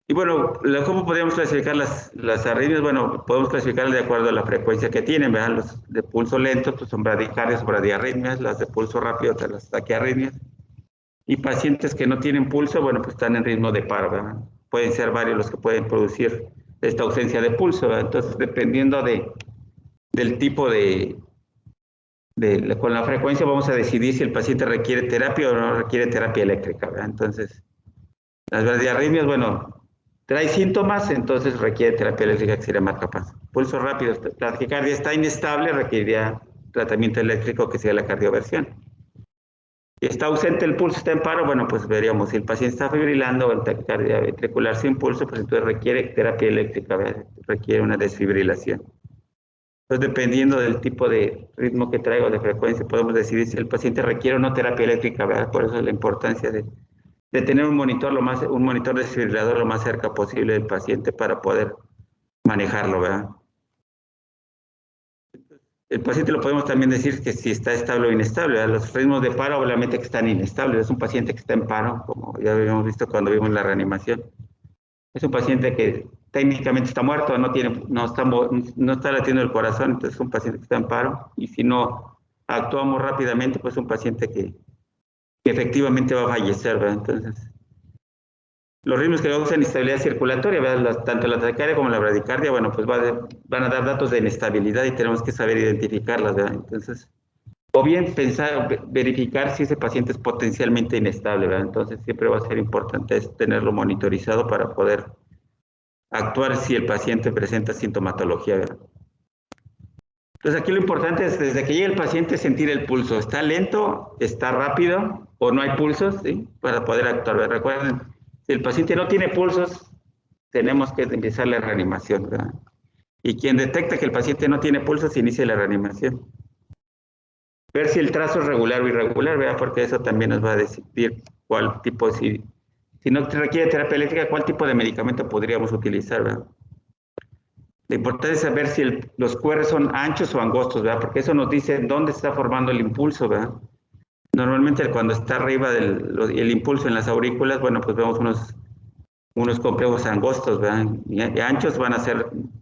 Y bueno, ¿cómo podríamos clasificar las arritmias? Bueno, podemos clasificarlas de acuerdo a la frecuencia que tienen, ¿verdad? Los de pulso lento, pues son bradicardias o bradiarritmias, las de pulso rápido, las taquiarritmias. Y pacientes que no tienen pulso, bueno, pues están en ritmo de paro, ¿verdad? Pueden ser varios los que pueden producir esta ausencia de pulso, ¿verdad? Entonces, dependiendo del tipo con la frecuencia vamos a decidir si el paciente requiere terapia o no requiere terapia eléctrica, ¿verdad? Entonces, las bradiarritmias, bueno, trae síntomas, entonces requiere terapia eléctrica que sería más capaz. Pulso rápido, la taquicardia está inestable, requeriría tratamiento eléctrico que sea la cardioversión. Si está ausente el pulso, está en paro, bueno, pues veríamos si el paciente está fibrilando o en taquicardia ventricular sin pulso, pues entonces requiere terapia eléctrica, ¿verdad? Requiere una desfibrilación. Entonces, dependiendo del tipo de ritmo que traigo, de frecuencia, podemos decidir si el paciente requiere o no terapia eléctrica, ¿verdad? Por eso es la importancia de tener un monitor desfibrilador lo más cerca posible del paciente para poder manejarlo, ¿verdad? El paciente lo podemos también decir que si está estable o inestable, ¿verdad? Los ritmos de paro obviamente que están inestables. Es un paciente que está en paro, como ya habíamos visto cuando vimos la reanimación. Es un paciente que técnicamente está muerto, no está latiendo el corazón, entonces es un paciente que está en paro. Y si no actuamos rápidamente, pues es un paciente que efectivamente va a fallecer, ¿verdad? Entonces, los ritmos que causan inestabilidad circulatoria, ¿verdad? Tanto la taquicardia como la bradicardia, bueno, pues van a dar datos de inestabilidad y tenemos que saber identificarlas, ¿verdad? Entonces, o bien verificar si ese paciente es potencialmente inestable, ¿verdad? Entonces, siempre va a ser importante tenerlo monitorizado para poder actuar si el paciente presenta sintomatología, ¿verdad? Entonces, aquí lo importante es, desde que llega el paciente, sentir el pulso. ¿Está lento? ¿Está rápido? ¿O no hay pulsos? ¿Sí? Para poder actuar, ¿verdad? Recuerden, si el paciente no tiene pulsos, tenemos que empezar la reanimación, ¿verdad? Y quien detecta que el paciente no tiene pulsos, inicia la reanimación. Ver si el trazo es regular o irregular, ¿verdad? Porque eso también nos va a decidir cuál tipo, si no requiere terapia eléctrica, cuál tipo de medicamento podríamos utilizar, ¿verdad? La importancia es saber si los QR son anchos o angostos, ¿verdad? Porque eso nos dice dónde está formando el impulso, ¿verdad? Normalmente cuando está arriba el impulso en las aurículas, bueno, pues vemos unos complejos angostos, ¿verdad? Y anchos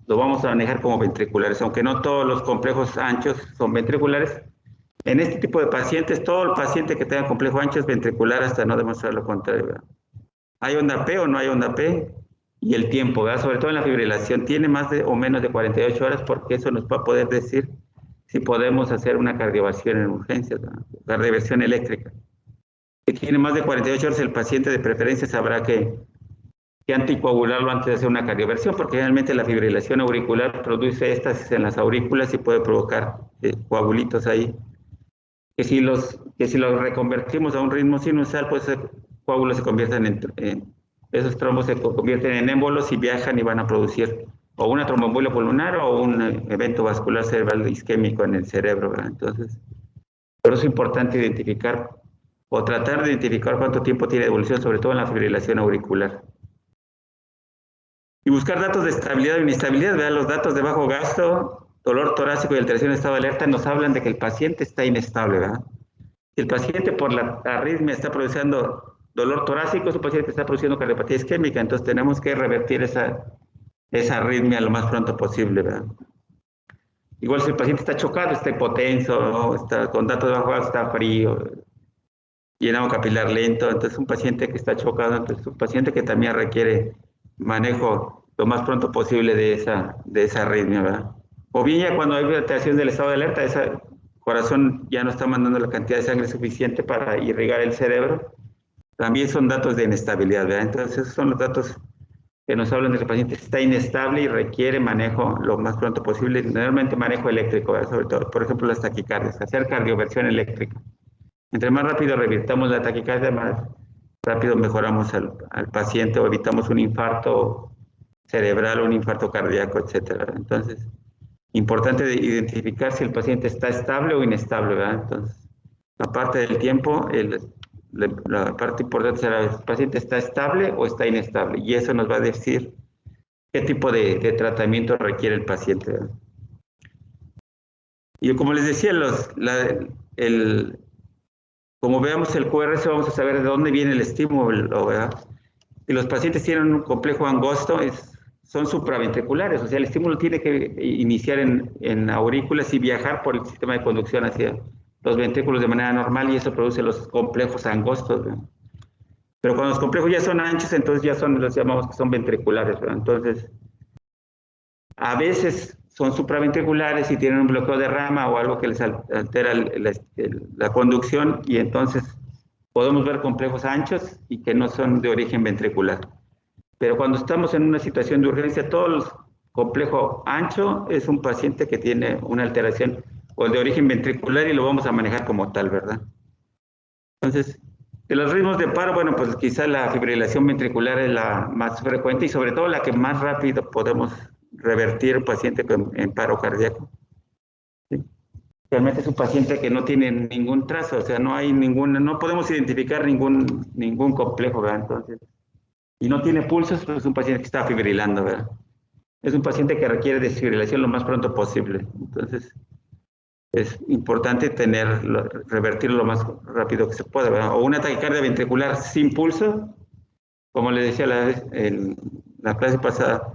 lo vamos a manejar como ventriculares, aunque no todos los complejos anchos son ventriculares. En este tipo de pacientes, todo el paciente que tenga complejo ancho es ventricular hasta no demostrar lo contrario, ¿verdad? ¿Hay onda P o no hay onda P? Y el tiempo, ¿verdad? Sobre todo en la fibrilación, tiene más o menos de 48 horas porque eso nos va a poder decir si podemos hacer una cardioversión en urgencias, ¿verdad? Cardioversión eléctrica. Si tiene más de 48 horas, el paciente de preferencia sabrá que anticoagularlo antes de hacer una cardioversión, porque generalmente la fibrilación auricular produce éstasis en las aurículas y puede provocar coagulitos ahí. Que si los reconvertimos a un ritmo sinusal, pues esos coágulos se convierten esos trombos se convierten en émbolos y viajan y van a producir o una tromboembolia pulmonar o un evento vascular cerebral isquémico en el cerebro, ¿verdad? Entonces, por eso es importante identificar o tratar de identificar cuánto tiempo tiene de evolución, sobre todo en la fibrilación auricular. Y buscar datos de estabilidad o inestabilidad, ¿verdad? Los datos de bajo gasto, dolor torácico y alteración de estado de alerta nos hablan de que el paciente está inestable, ¿verdad? Si el paciente por la arritmia está produciendo dolor torácico, su paciente está produciendo cardiopatía isquémica, entonces tenemos que revertir esa arritmia lo más pronto posible, ¿verdad? Igual si el paciente está chocado, está hipotenso, ¿no? Está con datos de bajo gasto, está frío, llenado capilar lento, entonces un paciente que está chocado, entonces un paciente que también requiere manejo lo más pronto posible de esa arritmia, ¿verdad? O bien ya cuando hay alteración del estado de alerta, ese corazón ya no está mandando la cantidad de sangre suficiente para irrigar el cerebro, también son datos de inestabilidad, ¿verdad? Entonces esos son los datos que nos hablan de que el paciente está inestable y requiere manejo lo más pronto posible, generalmente manejo eléctrico, ¿verdad? Sobre todo, por ejemplo, las taquicardias, hacer cardioversión eléctrica. Entre más rápido revirtamos la taquicardia, más rápido mejoramos al paciente o evitamos un infarto cerebral, un infarto cardíaco, etcétera. Entonces, importante de identificar si el paciente está estable o inestable, ¿verdad? Entonces, la parte del tiempo, la parte importante será si el paciente está estable o está inestable, y eso nos va a decir qué tipo de tratamiento requiere el paciente, ¿verdad? Y como les decía, como veamos el QRS, vamos a saber de dónde viene el estímulo, ¿verdad? Si los pacientes tienen un complejo angosto, son supraventriculares, o sea, el estímulo tiene que iniciar en aurículas y viajar por el sistema de conducción hacia los ventrículos de manera normal, y eso produce los complejos angostos, ¿verdad? Pero cuando los complejos ya son anchos, entonces ya los llamamos que son ventriculares, ¿verdad? Entonces, a veces son supraventriculares y tienen un bloqueo de rama o algo que les altera la conducción, y entonces podemos ver complejos anchos y que no son de origen ventricular. Pero cuando estamos en una situación de urgencia, todo el complejo ancho es un paciente que tiene una alteración o de origen ventricular y lo vamos a manejar como tal, ¿verdad? Entonces, de los ritmos de paro, bueno, pues quizá la fibrilación ventricular es la más frecuente y sobre todo la que más rápido podemos revertir paciente en paro cardíaco. ¿Sí? Realmente es un paciente que no tiene ningún trazo, o sea, no podemos identificar ningún complejo, ¿verdad? Entonces, y no tiene pulsos, pues es un paciente que está fibrilando, ¿verdad? Es un paciente que requiere desfibrilación lo más pronto posible. Entonces, es importante revertirlo lo más rápido que se pueda, ¿verdad? O una taquicardia ventricular sin pulso, como le decía en la clase pasada.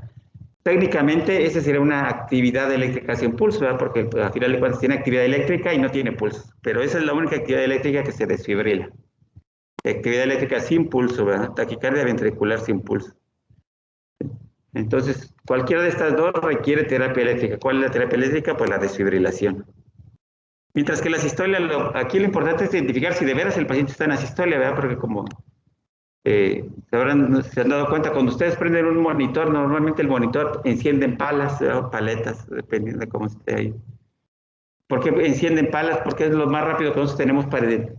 Técnicamente, esa sería una actividad eléctrica sin pulso, ¿verdad? Porque al final de cuentas tiene actividad eléctrica y no tiene pulso. Pero esa es la única actividad eléctrica que se desfibrila. Actividad eléctrica sin pulso, ¿verdad? Taquicardia ventricular sin pulso. Entonces, cualquiera de estas dos requiere terapia eléctrica. ¿Cuál es la terapia eléctrica? Pues la desfibrilación. Mientras que la asistolia, aquí lo importante es identificar si de veras el paciente está en asistolia, ¿verdad? Porque como se han dado cuenta, cuando ustedes prenden un monitor, normalmente el monitor enciende en palas o paletas, dependiendo de cómo esté ahí. ¿Por qué encienden palas? Porque es lo más rápido que nosotros tenemos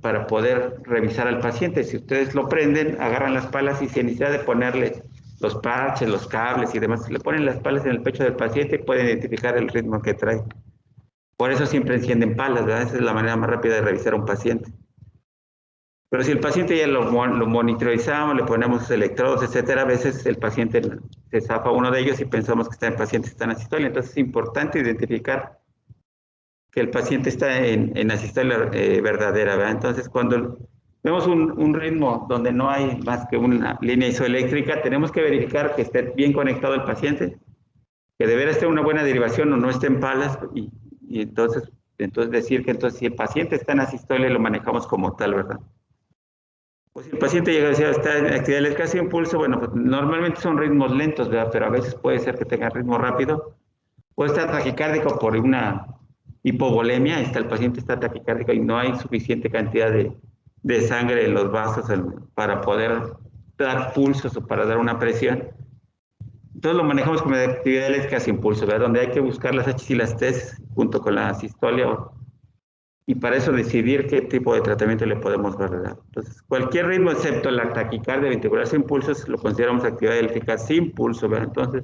para poder revisar al paciente. Si ustedes lo prenden, agarran las palas y sin necesidad de ponerle los parches, los cables y demás, le ponen las palas en el pecho del paciente y pueden identificar el ritmo que trae. Por eso siempre encienden palas, ¿verdad? Esa es la manera más rápida de revisar a un paciente. Pero si el paciente ya lo monitorizamos, le ponemos electrodos, etcétera, a veces el paciente se zafa uno de ellos y pensamos que el paciente está en asistolia. Entonces es importante identificar que el paciente está en asistolia verdadera, ¿verdad? Entonces cuando vemos un ritmo donde no hay más que una línea isoeléctrica, tenemos que verificar que esté bien conectado el paciente, que deberá estar una buena derivación o no esté en palas, y entonces decir que entonces si el paciente está en asistolia lo manejamos como tal, ¿verdad? Pues si el paciente llega a decir, está en actividad eléctrica sin pulso, bueno, pues normalmente son ritmos lentos, ¿verdad? Pero a veces puede ser que tenga ritmo rápido, o está taquicárdico por una hipovolemia, el paciente está taquicárdico y no hay suficiente cantidad de sangre en los vasos para poder dar pulsos o para dar una presión. Entonces lo manejamos como de actividad eléctrica sin pulso, ¿verdad? Donde hay que buscar las H y las T junto con la sistolia, y para eso decidir qué tipo de tratamiento le podemos dar, ¿verdad? Entonces, cualquier ritmo excepto la taquicardia ventricular sin pulsos lo consideramos actividad eléctrica sin pulso, ¿verdad? Entonces,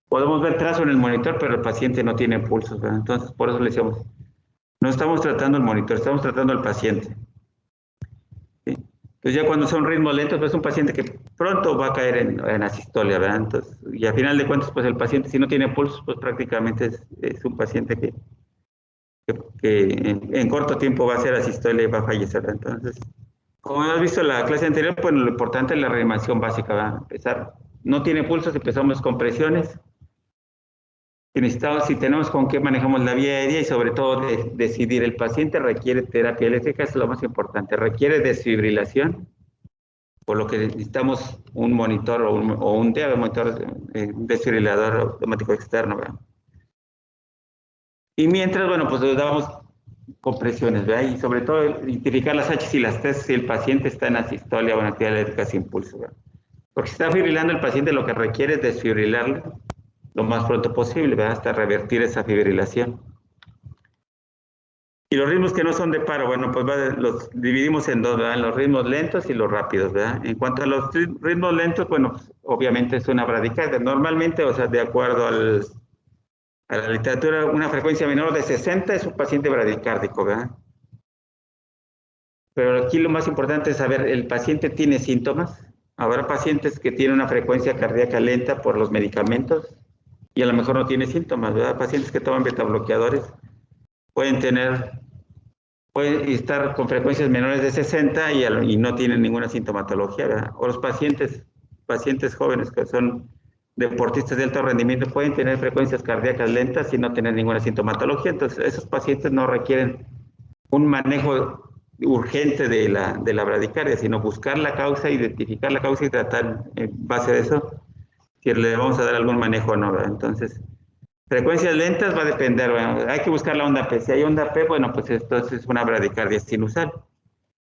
podemos ver trazo en el monitor, pero el paciente no tiene pulsos, ¿verdad? Entonces, por eso le decíamos, no estamos tratando el monitor, estamos tratando al paciente. Entonces ya cuando son ritmos lentos, pues es un paciente que pronto va a caer en asistolia, ¿verdad? Entonces, y a final de cuentas, pues el paciente si no tiene pulsos, pues prácticamente es un paciente que en corto tiempo va a ser asistolia y va a fallecer, ¿verdad? Entonces, como hemos visto en la clase anterior, pues lo importante es la reanimación básica, ¿verdad? Empezar, no tiene pulsos, empezamos con presiones, si tenemos con qué manejamos la vía aérea y sobre todo decidir, el paciente requiere terapia eléctrica, es lo más importante, requiere desfibrilación, por lo que necesitamos un monitor o un monitor, un desfibrilador automático externo, ¿verdad? Y mientras, bueno, pues le damos compresiones, ¿verdad? Y sobre todo identificar las H y las T si el paciente está en asistolia o en actividad eléctrica sin pulso, ¿verdad? Porque si está fibrilando el paciente, lo que requiere es desfibrilarlo lo más pronto posible, ¿verdad? Hasta revertir esa fibrilación. Y los ritmos que no son de paro, bueno, pues los dividimos en dos, ¿verdad? Los ritmos lentos y los rápidos, ¿verdad? En cuanto a los ritmos lentos, bueno, pues, obviamente es una bradicardia. Normalmente, o sea, de acuerdo a la literatura, una frecuencia menor de 60 es un paciente bradicárdico, ¿verdad? Pero aquí lo más importante es saber, ¿el paciente tiene síntomas? Habrá pacientes que tienen una frecuencia cardíaca lenta por los medicamentos y a lo mejor no tiene síntomas, ¿verdad? Pacientes que toman betabloqueadores pueden estar con frecuencias menores de 60 y no tienen ninguna sintomatología, ¿verdad? O los pacientes jóvenes que son deportistas de alto rendimiento pueden tener frecuencias cardíacas lentas y no tener ninguna sintomatología. Entonces, esos pacientes no requieren un manejo urgente de la bradicardia, sino buscar la causa, identificar la causa y tratar en base a eso si le vamos a dar algún manejo o no, ¿verdad? Entonces, frecuencias lentas va a depender, bueno, hay que buscar la onda P. Si hay onda P, bueno, pues entonces es una bradicardia sinusal.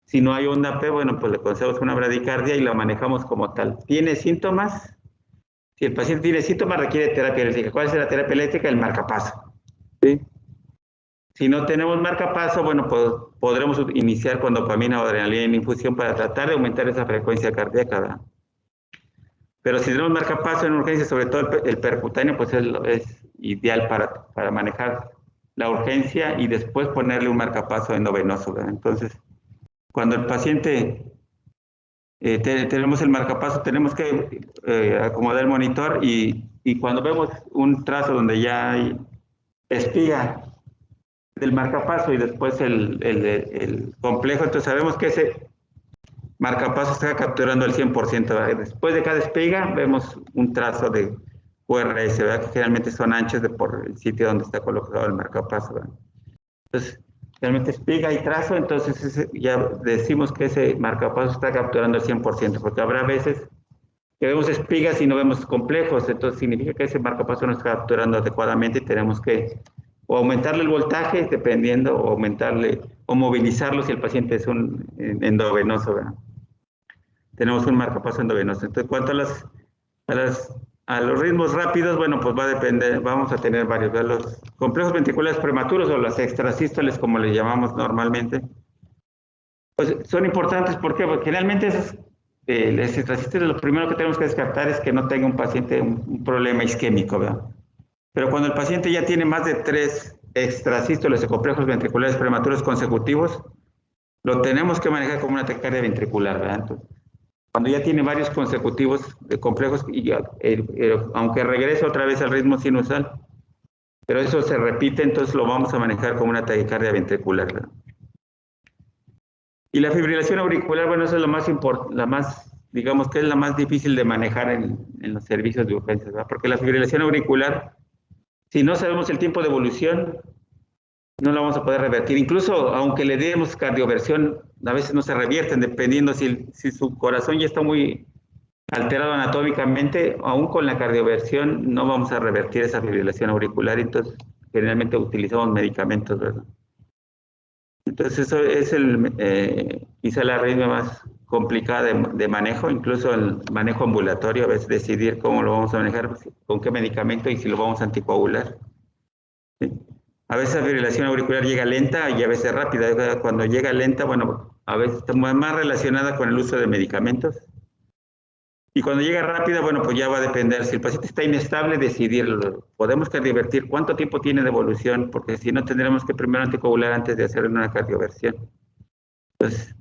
Si no hay onda P, bueno, pues le concedemos una bradicardia y la manejamos como tal. ¿Tiene síntomas? Si el paciente tiene síntomas, requiere terapia eléctrica. ¿Cuál es la terapia eléctrica? El marcapaso. ¿Sí? Si no tenemos marcapaso, bueno, pues podremos iniciar con dopamina o adrenalina en infusión para tratar de aumentar esa frecuencia cardíaca, ¿verdad? Pero si tenemos marcapaso en urgencia, sobre todo el percutáneo, pues es ideal para manejar la urgencia y después ponerle un marcapaso endovenoso, ¿verdad? Entonces, cuando el paciente tenemos el marcapaso, tenemos que acomodar el monitor y cuando vemos un trazo donde ya hay espiga del marcapaso y después el complejo, entonces sabemos que ese marcapaso está capturando el 100%, ¿verdad? Después de cada espiga vemos un trazo de QRS, ¿verdad? Que generalmente son anchos por el sitio donde está colocado el marcapaso, ¿verdad? Entonces, realmente espiga y trazo, entonces ya decimos que ese marcapaso está capturando el 100%, porque habrá veces que vemos espigas y no vemos complejos, entonces significa que ese marcapaso no está capturando adecuadamente y tenemos que o aumentarle el voltaje, dependiendo, o aumentarle, o movilizarlo si el paciente es un endovenoso, ¿verdad? Tenemos un marcapaso endovenoso. Entonces, cuanto a los ritmos rápidos, bueno, pues va a depender, vamos a tener varios, ¿verdad? Los complejos ventriculares prematuros o las extrasístoles, como les llamamos normalmente, pues son importantes, ¿por qué? Porque generalmente las extrasístoles, lo primero que tenemos que descartar es que no tenga un paciente un problema isquémico, ¿verdad? Pero cuando el paciente ya tiene más de 3 extrasístoles o complejos ventriculares prematuros consecutivos, lo tenemos que manejar como una taquicardia ventricular, ¿verdad? Entonces, cuando ya tiene varios consecutivos de complejos, aunque regrese otra vez al ritmo sinusal, pero eso se repite, entonces lo vamos a manejar como una taquicardia ventricular, ¿verdad? Y la fibrilación auricular, bueno, eso es digamos que es la más difícil de manejar en los servicios de urgencias, ¿verdad? Porque la fibrilación auricular, si no sabemos el tiempo de evolución, no la vamos a poder revertir. Incluso aunque le demos cardioversión, a veces no se revierten, dependiendo si su corazón ya está muy alterado anatómicamente, aún con la cardioversión no vamos a revertir esa fibrilación auricular, entonces generalmente utilizamos medicamentos, ¿verdad? Entonces eso es quizá la arritmia más complicada de manejo, incluso el manejo ambulatorio, a veces decidir cómo lo vamos a manejar, con qué medicamento y si lo vamos a anticoagular. ¿Sí? A veces la fibrilación auricular llega lenta y a veces rápida. Cuando llega lenta, bueno, a veces está más relacionada con el uso de medicamentos. Y cuando llega rápida, bueno, pues ya va a depender. Si el paciente está inestable, decidirlo. Podemos cardiovertir. ¿Cuánto tiempo tiene de evolución? Porque si no, tendremos que primero anticoagular antes de hacer una cardioversión. Entonces,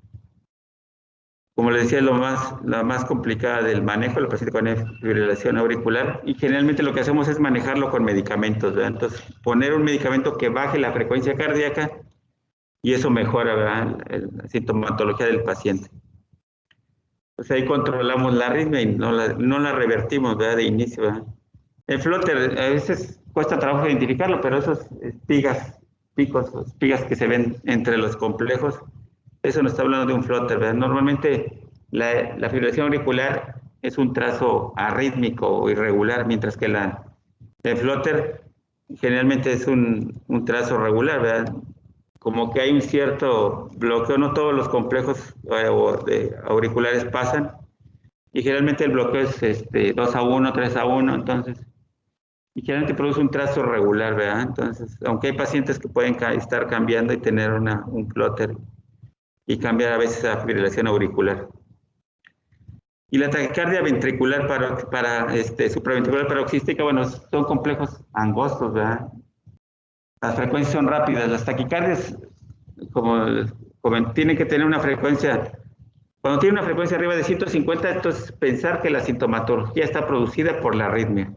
como les decía, la más complicada del manejo, el paciente con fibrilación auricular, y generalmente lo que hacemos es manejarlo con medicamentos, ¿verdad? Entonces, poner un medicamento que baje la frecuencia cardíaca y eso mejora, ¿verdad?, la sintomatología del paciente. Pues ahí controlamos la arritmia y no la revertimos, ¿verdad?, de inicio, ¿verdad? El flúter, a veces cuesta trabajo identificarlo, pero esos espigas que se ven entre los complejos, eso nos está hablando de un flúter, ¿verdad? Normalmente la fibrilación auricular es un trazo arrítmico o irregular, mientras que el flúter generalmente es un trazo regular, ¿verdad? Como que hay un cierto bloqueo, no todos los complejos auriculares pasan, y generalmente el bloqueo es 2-1, 3-1, entonces, y generalmente produce un trazo regular, ¿verdad? Entonces, aunque hay pacientes que pueden estar cambiando y tener un flúter y cambiar a veces a fibrilación auricular. Y la taquicardia ventricular supraventricular paroxística, bueno, son complejos angostos, ¿verdad? Las frecuencias son rápidas. Las taquicardias, como tienen que tener una frecuencia, cuando tiene una frecuencia arriba de 150, entonces pensar que la sintomatología está producida por la arritmia.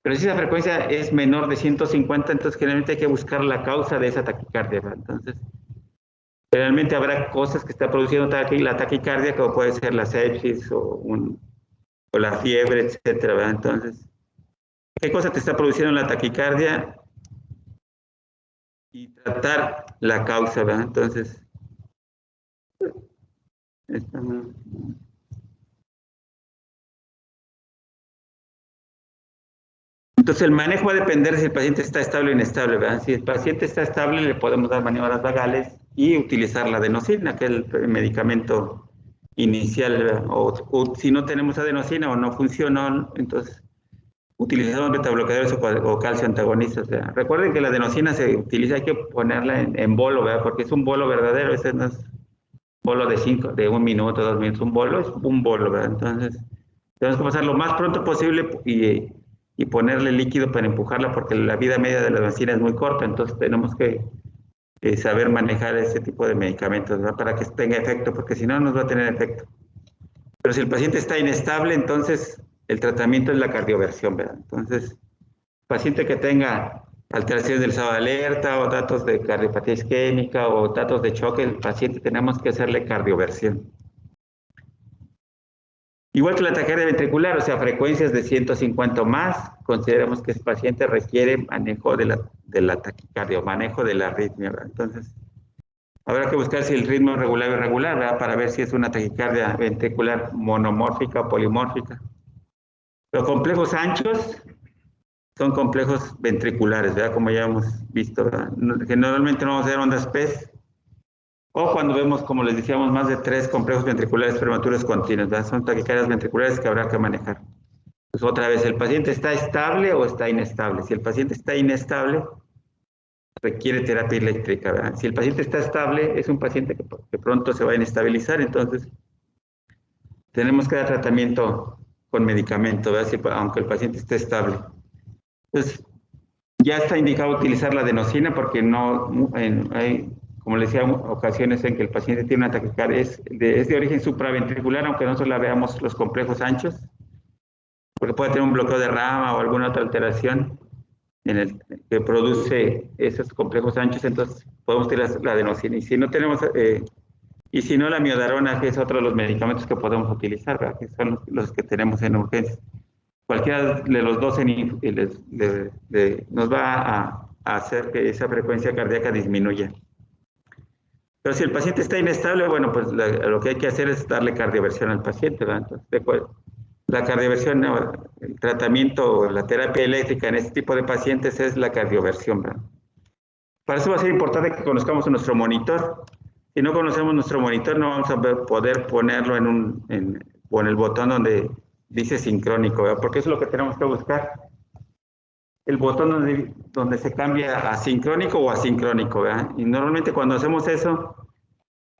Pero si esa frecuencia es menor de 150, entonces generalmente hay que buscar la causa de esa taquicardia, ¿verdad? Entonces, generalmente habrá cosas que está produciendo la taquicardia, como puede ser la sepsis o la fiebre, etcétera, ¿verdad? Entonces, ¿qué cosa te está produciendo la taquicardia? Y tratar la causa, ¿verdad? Entonces, el manejo va a depender si el paciente está estable o inestable, ¿verdad? Si el paciente está estable, le podemos dar maniobras vagales y utilizar la adenosina, que es el medicamento inicial, ¿verdad? O si no tenemos adenosina o no funcionó, entonces utilizamos betabloqueadores o calcio antagonistas, ¿verdad? Recuerden que la adenosina se utiliza, hay que ponerla en bolo, ¿verdad? Porque es un bolo verdadero, ese no es bolo de 1 minuto, 2 minutos, un bolo es un bolo, ¿verdad? Entonces, tenemos que pasar lo más pronto posible y ponerle líquido para empujarla, porque la vida media de la adenosina es muy corta, entonces tenemos que saber manejar ese tipo de medicamentos, ¿verdad?, para que tenga efecto, porque si no, no nos va a tener efecto. Pero si el paciente está inestable, entonces el tratamiento es la cardioversión, ¿verdad? Entonces, paciente que tenga alteraciones del estado de alerta o datos de cardiopatía isquémica o datos de choque, el paciente tenemos que hacerle cardioversión. Igual que la taquicardia ventricular, o sea, frecuencias de 150 o más, consideramos que ese paciente requiere manejo de la taquicardia o manejo de la arritmia, ¿verdad? Entonces, habrá que buscar si el ritmo es regular o irregular, ¿verdad?, para ver si es una taquicardia ventricular monomórfica o polimórfica. Los complejos anchos son complejos ventriculares, ¿verdad?, como ya hemos visto, ¿verdad? Que normalmente no vamos a ver ondas PES, o cuando vemos, como les decíamos, más de 3 complejos ventriculares prematuros continuos, ¿verdad? Son taquicardias ventriculares que habrá que manejar. Pues otra vez, ¿el paciente está estable o está inestable? Si el paciente está inestable, requiere terapia eléctrica, ¿verdad? Si el paciente está estable, es un paciente que pronto se va a inestabilizar, entonces tenemos que dar tratamiento con medicamento, ¿verdad?, aunque el paciente esté estable. Entonces, ya está indicado utilizar la adenosina porque hay, como les decía, ocasiones en que el paciente tiene una taquicardia, es de origen supraventricular, aunque nosotros la veamos los complejos anchos, porque puede tener un bloqueo de rama o alguna otra alteración que produce esos complejos anchos, entonces podemos utilizar la adenosina. Y si no tenemos, y si no, la miodarona, que es otro de los medicamentos que podemos utilizar, ¿verdad?, que son los que tenemos en urgencias. Cualquiera de los dos nos va a hacer que esa frecuencia cardíaca disminuya. Pero si el paciente está inestable, bueno, pues lo que hay que hacer es darle cardioversión al paciente, ¿verdad? Entonces, la cardioversión, el tratamiento, la terapia eléctrica en este tipo de pacientes es la cardioversión, ¿verdad? Para eso va a ser importante que conozcamos nuestro monitor. Si no conocemos nuestro monitor, no vamos a poder ponerlo con el botón donde dice sincrónico, ¿verdad?, porque eso es lo que tenemos que buscar. El botón donde se cambia a sincrónico o asincrónico, ¿verdad? Y normalmente cuando hacemos eso,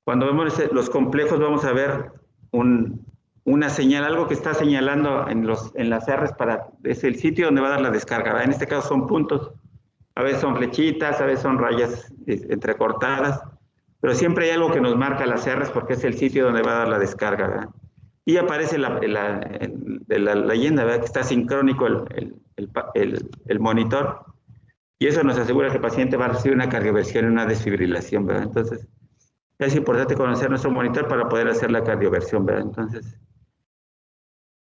cuando vemos los complejos, vamos a ver una señal, algo que está señalando en las R's es el sitio donde va a dar la descarga, ¿verdad? En este caso son puntos, a veces son flechitas, a veces son rayas entrecortadas, Pero siempre hay algo que nos marca las R's porque es el sitio donde va a dar la descarga, ¿verdad? Y aparece de la leyenda, ¿verdad? Que está sincrónico el monitor. Y eso nos asegura que el paciente va a recibir una cardioversión y una desfibrilación, ¿verdad? Entonces, es importante conocer nuestro monitor para poder hacer la cardioversión, ¿verdad? Entonces,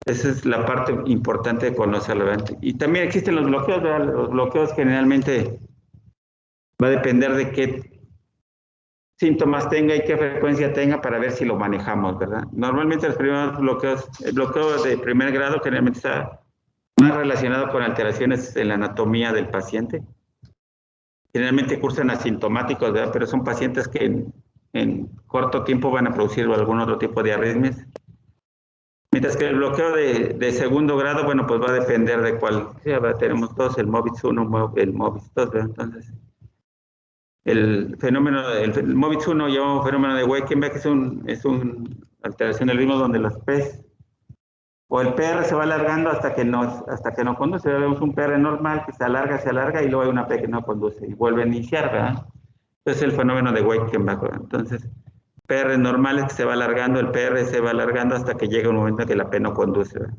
esa es la parte importante de conocerlo, ¿verdad? Y también existen los bloqueos, ¿verdad? Los bloqueos generalmente va a depender de qué síntomas tenga y qué frecuencia tenga para ver si lo manejamos, ¿verdad? Normalmente los primeros bloqueos, el bloqueo de primer grado generalmente está más relacionado con alteraciones en la anatomía del paciente. Generalmente cursan asintomáticos, ¿verdad? Pero son pacientes que en corto tiempo van a producir algún otro tipo de arritmias. Mientras que el bloqueo de segundo grado, bueno, pues va a depender de cuál. Sí, tenemos dos, el MOVIX 1, el MOVIX 2, ¿verdad? Entonces, el MOVIX 1 llamamos fenómeno de Weikenbach, es un alteración del ritmo donde los P's o el PR se va alargando hasta que no conduce. Vemos un PR normal que se alarga y luego hay una P que no conduce y vuelve a iniciar, ¿verdad? Entonces el fenómeno de Weikenbach, ¿verdad? Entonces, PR normal es que se va alargando, el PR se va alargando hasta que llega un momento en que la P no conduce, ¿verdad?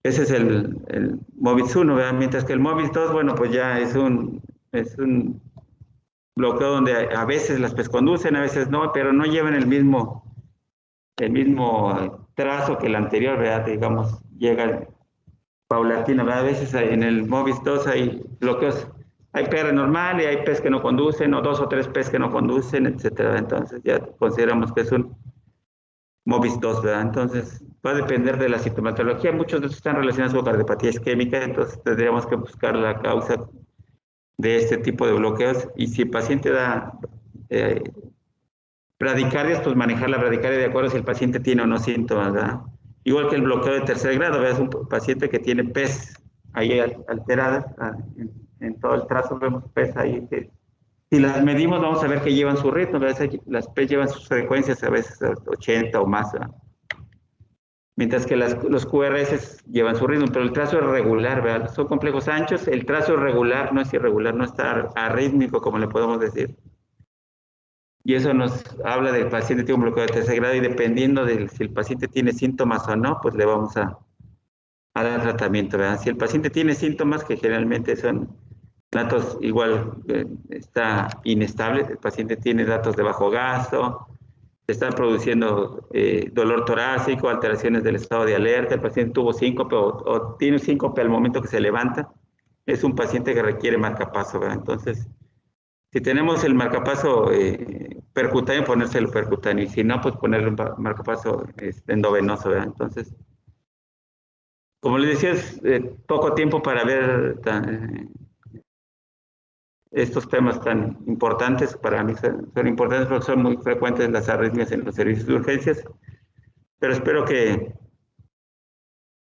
Ese es el MOVIX 1, ¿verdad? Mientras que el MOVIX 2, bueno, pues ya es un bloqueo donde a veces las P's conducen, a veces no, pero no llevan el mismo trazo que el anterior, ¿verdad? Digamos, llega paulatino, ¿verdad? A veces en el MOVIX 2 hay bloqueos, hay PR normal y hay P's que no conducen, o 2 o 3 P's que no conducen, etcétera. Entonces ya consideramos que es un MOVIX 2, ¿verdad? Entonces va a depender de la sintomatología. Muchos de estos están relacionados con cardiopatía isquémica, entonces tendríamos que buscar la causa de este tipo de bloqueos. Y si el paciente da bradicardias, pues manejar la bradicardia de acuerdo si el paciente tiene o no síntomas, ¿verdad? Igual que el bloqueo de tercer grado, ¿verdad? Es un paciente que tiene PES ahí alteradas, en todo el trazo vemos PES ahí. Si las medimos, vamos a ver que llevan su ritmo, ¿verdad? Las PES llevan sus frecuencias a veces 80 o más, ¿verdad? Mientras que los QRS llevan su ritmo, pero el trazo es regular, ¿verdad? Son complejos anchos, el trazo es regular, no es irregular, no está arrítmico, como le podemos decir. Y eso nos habla del paciente que tiene un bloqueo de tercer grado y dependiendo de si el paciente tiene síntomas o no, pues le vamos a dar tratamiento, ¿verdad? Si el paciente tiene síntomas, que generalmente son datos igual, está inestable, el paciente tiene datos de bajo gasto, está produciendo dolor torácico, alteraciones del estado de alerta, el paciente tuvo síncope o tiene síncope al momento que se levanta, es un paciente que requiere marcapaso, ¿verdad? Entonces, si tenemos el marcapaso percutáneo, ponérselo percutáneo, y si no, pues ponerle un marcapaso endovenoso, ¿verdad? Entonces, como les decía, es poco tiempo para ver estos temas tan importantes. Para mí son importantes porque son muy frecuentes las arritmias en los servicios de urgencias, pero espero que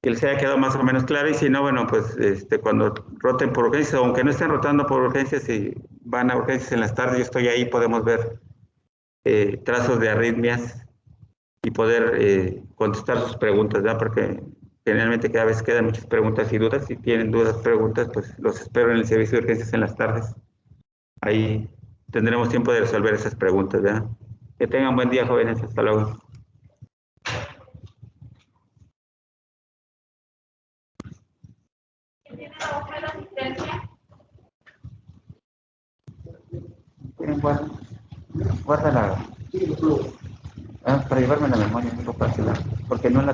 les haya quedado más o menos claro, y si no, bueno, pues cuando roten por urgencias, aunque no estén rotando por urgencias y van a urgencias en las tardes, yo estoy ahí, podemos ver trazos de arritmias y poder contestar sus preguntas, ¿verdad? Porque generalmente cada vez quedan muchas preguntas y dudas. Si tienen dudas, preguntas, pues los espero en el servicio de urgencias en las tardes. Ahí tendremos tiempo de resolver esas preguntas, ¿verdad? Que tengan buen día, jóvenes. Hasta luego. Guárdala para llevarme la memoria, porque no la